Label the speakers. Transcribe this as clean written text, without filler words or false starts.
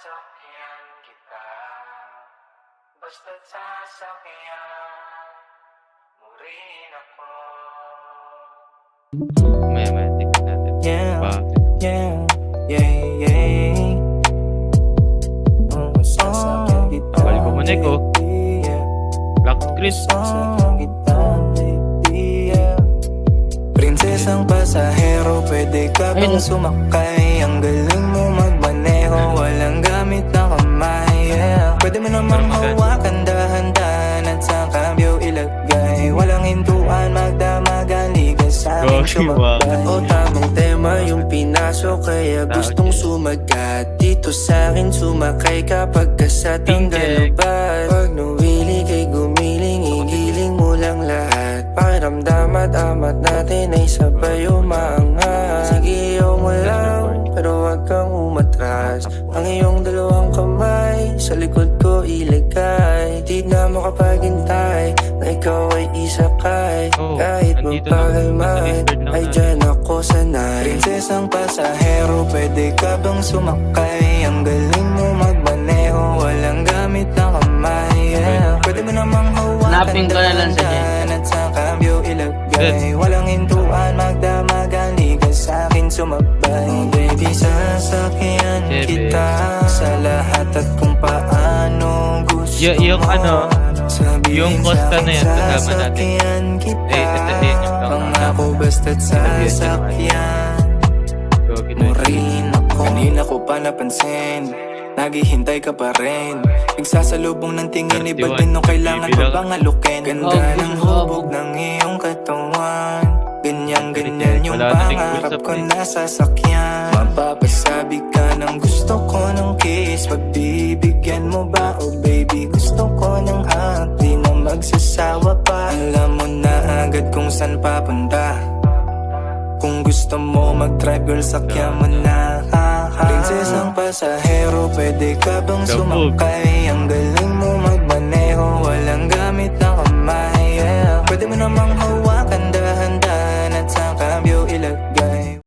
Speaker 1: sasakyan kita, basta't sasakyan mo rin ako.
Speaker 2: Maya tignan natin.
Speaker 3: Yeah,
Speaker 2: Bakit?
Speaker 3: yeah, yeah, yeah. Sasakyan kita,
Speaker 2: Balik ko muna ko.
Speaker 3: yeah.
Speaker 2: Black screen.
Speaker 3: Sasakyan kita, baby, yeah. Prinsesang pasahero, pwede ka bang
Speaker 2: Ayun.
Speaker 3: sumakay? Ang galing mo magmaneho, walang gamit na kamay, yeah. Pwede mo namang hawakan dahan-dahan at sa kambyo ilagay. Walang hintuan, magdamagan, ligas sa aming sumabay. O tamang tema yung pinasok, kaya gustong sumagat. Dito sa'kin sumakay kapag kasatang galubad. Pag nuwili kay gumiling, igiling mo lang lahat. Pakiramdam at amat natin ay sabay umaangat. Sige, iyong mo lang, pero wag kang umatras. Ang iyong dalawang kamay sa likod ko ilagay. Di na makapaghintay na ikaw ay isakay.
Speaker 2: Oh,
Speaker 3: Kahit
Speaker 2: andito
Speaker 3: magpagal
Speaker 2: lang.
Speaker 3: man,
Speaker 2: Nasa Discord lang
Speaker 3: ay
Speaker 2: natin.
Speaker 3: dyan ako sanay. Prinsesang pasahero, pwede ka bang sumakay? Ang galing mo magmaneho, walang gamit na kamay, yeah. Pwede mo namang hawakan
Speaker 4: Hanapin ko na lang sa
Speaker 3: dahan-dahan at sa kambyo ilagay. Walang hintuan, magdamagan, ligas sa'kin sumabay. Oh baby, sasakyan kita sa lahat at kung paano gusto
Speaker 2: Yung
Speaker 3: mo.
Speaker 2: ano,
Speaker 3: Sabihin
Speaker 2: yung Costa na yan,
Speaker 3: sa'kin,
Speaker 2: kasama natin.
Speaker 3: sasakyan kita.
Speaker 2: Ito yun yung
Speaker 3: Pangako basta't sasakyan mo rin ako. Kanina ko pa napansin, naghihintay ka pa rin. Nagsasalubong ng tingin, iba
Speaker 2: 31.
Speaker 3: din nung kailangan pa
Speaker 2: Bibilang.
Speaker 3: bang alukin. Ganda
Speaker 4: Hubog,
Speaker 3: ng hubog ng iyong katawan. Ganyan yung
Speaker 2: Wala na ring
Speaker 3: pangarap
Speaker 2: usap
Speaker 3: ko
Speaker 2: eh.
Speaker 3: na sasakyan. Mapapasabi ka ng gusto ko ng kiss. Pagbibigyan mo ba, oh baby, gusto ko ng hug. Di na magsasawa pa. Alam mo na agad kung saan papunta. Kung gusto mo mag-drive, girl, sakyan mo na, ha, ha. Prinsesang pasahero, pwede ka bang
Speaker 2: Gabog.
Speaker 3: sumakay? Ang galing mo